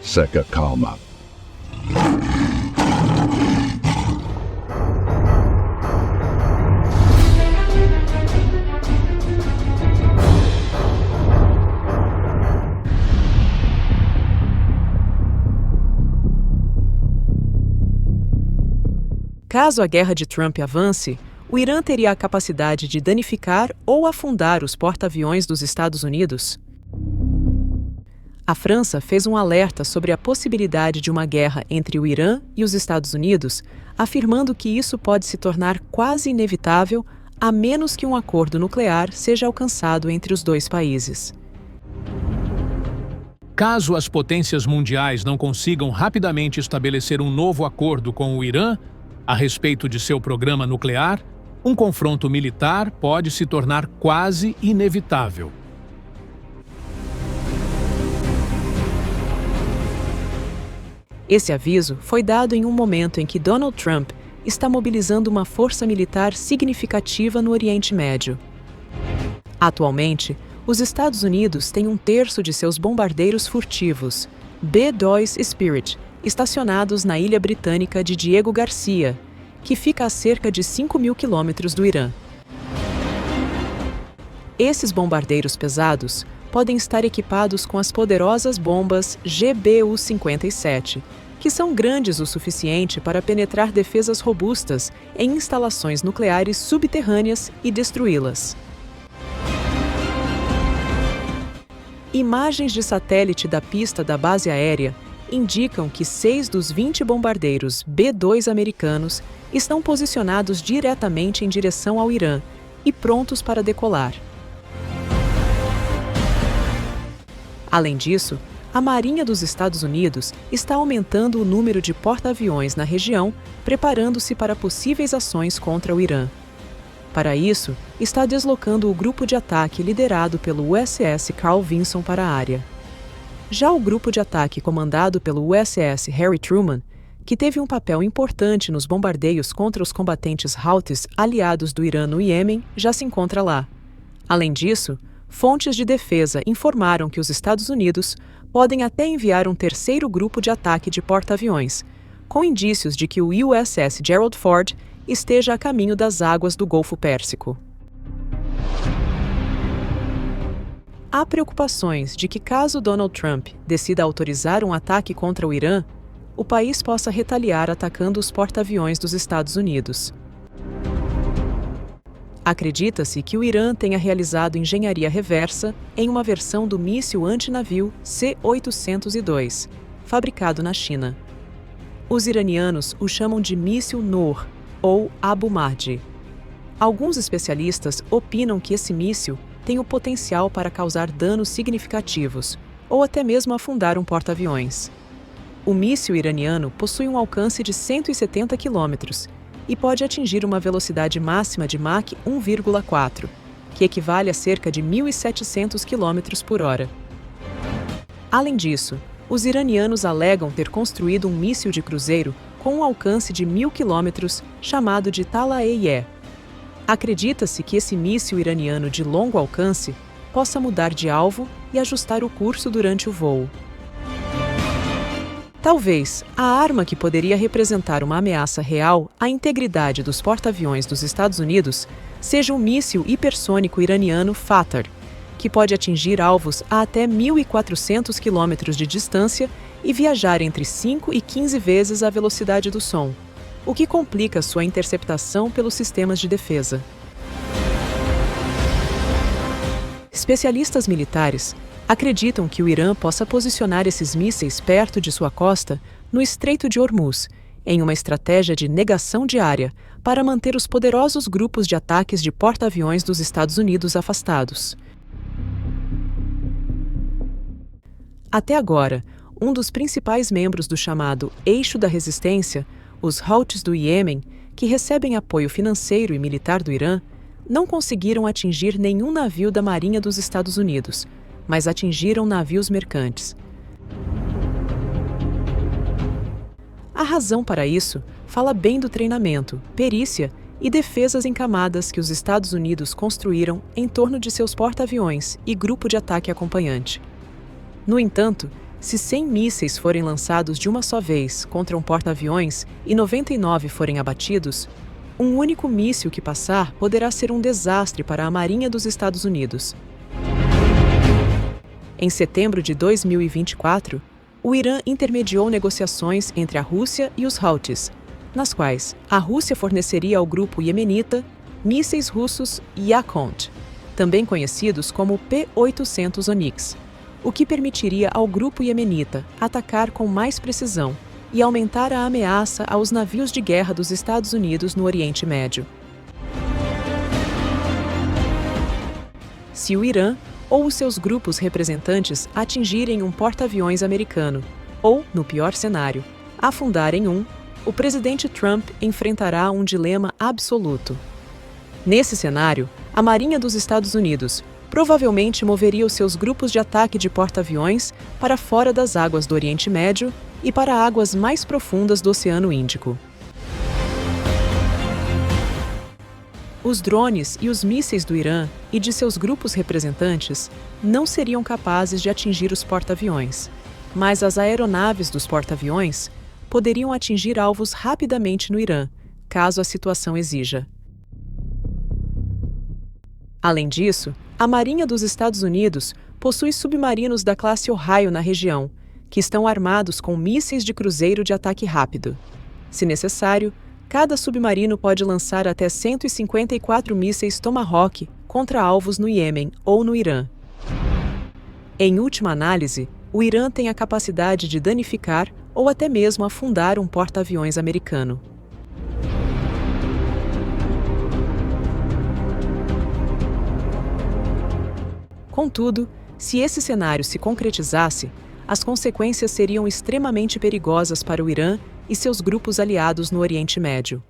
Seca calma. Caso a guerra de Trump avance, o Irã teria a capacidade de danificar ou afundar os porta-aviões dos Estados Unidos? A França fez um alerta sobre a possibilidade de uma guerra entre o Irã e os Estados Unidos, afirmando que isso pode se tornar quase inevitável a menos que um acordo nuclear seja alcançado entre os dois países. Caso as potências mundiais não consigam rapidamente estabelecer um novo acordo com o Irã a respeito de seu programa nuclear, um confronto militar pode se tornar quase inevitável. Esse aviso foi dado em um momento em que Donald Trump está mobilizando uma força militar significativa no Oriente Médio. Atualmente, os Estados Unidos têm 1/3 de seus bombardeiros furtivos, B-2 Spirit, estacionados na ilha britânica de Diego Garcia, que fica a cerca de 5.000 quilômetros do Irã. Esses bombardeiros pesados podem estar equipados com as poderosas bombas GBU-57, que são grandes o suficiente para penetrar defesas robustas em instalações nucleares subterrâneas e destruí-las. Imagens de satélite da pista da base aérea indicam que 6 dos 20 bombardeiros B-2 americanos estão posicionados diretamente em direção ao Irã e prontos para decolar. Além disso, a Marinha dos Estados Unidos está aumentando o número de porta-aviões na região, preparando-se para possíveis ações contra o Irã. Para isso, está deslocando o grupo de ataque liderado pelo USS Carl Vinson para a área. Já o grupo de ataque comandado pelo USS Harry Truman, que teve um papel importante nos bombardeios contra os combatentes Houthis aliados do Irã no Iêmen, já se encontra lá. Além disso, fontes de defesa informaram que os Estados Unidos podem até enviar um 3º grupo de ataque de porta-aviões, com indícios de que o USS Gerald Ford esteja a caminho das águas do Golfo Pérsico. Há preocupações de que, caso Donald Trump decida autorizar um ataque contra o Irã, o país possa retaliar atacando os porta-aviões dos Estados Unidos. Acredita-se que o Irã tenha realizado engenharia reversa em uma versão do míssil antinavio C-802, fabricado na China. Os iranianos o chamam de míssil Noor, ou Abu Mahdi. Alguns especialistas opinam que esse míssil tem o potencial para causar danos significativos, ou até mesmo afundar um porta-aviões. O míssil iraniano possui um alcance de 170 quilômetros e pode atingir uma velocidade máxima de Mach 1,4, que equivale a cerca de 1.700 km por hora. Além disso, os iranianos alegam ter construído um míssil de cruzeiro com um alcance de 1.000 km chamado de Talaeieh. Acredita-se que esse míssil iraniano de longo alcance possa mudar de alvo e ajustar o curso durante o voo. Talvez a arma que poderia representar uma ameaça real à integridade dos porta-aviões dos Estados Unidos seja o míssil hipersônico iraniano Fatar, que pode atingir alvos a até 1.400 km de distância e viajar entre 5 e 15 vezes a velocidade do som, o que complica sua interceptação pelos sistemas de defesa. Especialistas militares acreditam que o Irã possa posicionar esses mísseis perto de sua costa, no Estreito de Hormuz, em uma estratégia de negação diária para manter os poderosos grupos de ataques de porta-aviões dos Estados Unidos afastados. Até agora, um dos principais membros do chamado Eixo da Resistência, os Houthis do Iêmen, que recebem apoio financeiro e militar do Irã, não conseguiram atingir nenhum navio da Marinha dos Estados Unidos, mas atingiram navios mercantes. A razão para isso fala bem do treinamento, perícia e defesas em camadas que os Estados Unidos construíram em torno de seus porta-aviões e grupo de ataque acompanhante. No entanto, Se 100 mísseis forem lançados de uma só vez contra um porta-aviões e 99 forem abatidos, um único míssil que passar poderá ser um desastre para a Marinha dos Estados Unidos. Em setembro de 2024, o Irã intermediou negociações entre a Rússia e os Houthis, nas quais a Rússia forneceria ao grupo iemenita mísseis russos Yakont, também conhecidos como P-800 Onyx, o que permitiria ao grupo iemenita atacar com mais precisão e aumentar a ameaça aos navios de guerra dos Estados Unidos no Oriente Médio. Se o Irã ou os seus grupos representantes atingirem um porta-aviões americano, ou, no pior cenário, afundarem um, o presidente Trump enfrentará um dilema absoluto. Nesse cenário, a Marinha dos Estados Unidos provavelmente moveria os seus grupos de ataque de porta-aviões para fora das águas do Oriente Médio e para águas mais profundas do Oceano Índico. Os drones e os mísseis do Irã e de seus grupos representantes não seriam capazes de atingir os porta-aviões, mas as aeronaves dos porta-aviões poderiam atingir alvos rapidamente no Irã, caso a situação exija. Além disso, a Marinha dos Estados Unidos possui submarinos da classe Ohio na região, que estão armados com mísseis de cruzeiro de ataque rápido. Se necessário, cada submarino pode lançar até 154 mísseis Tomahawk contra alvos no Iêmen ou no Irã. Em última análise, o Irã tem a capacidade de danificar ou até mesmo afundar um porta-aviões americano. Contudo, se esse cenário se concretizasse, as consequências seriam extremamente perigosas para o Irã e seus grupos aliados no Oriente Médio.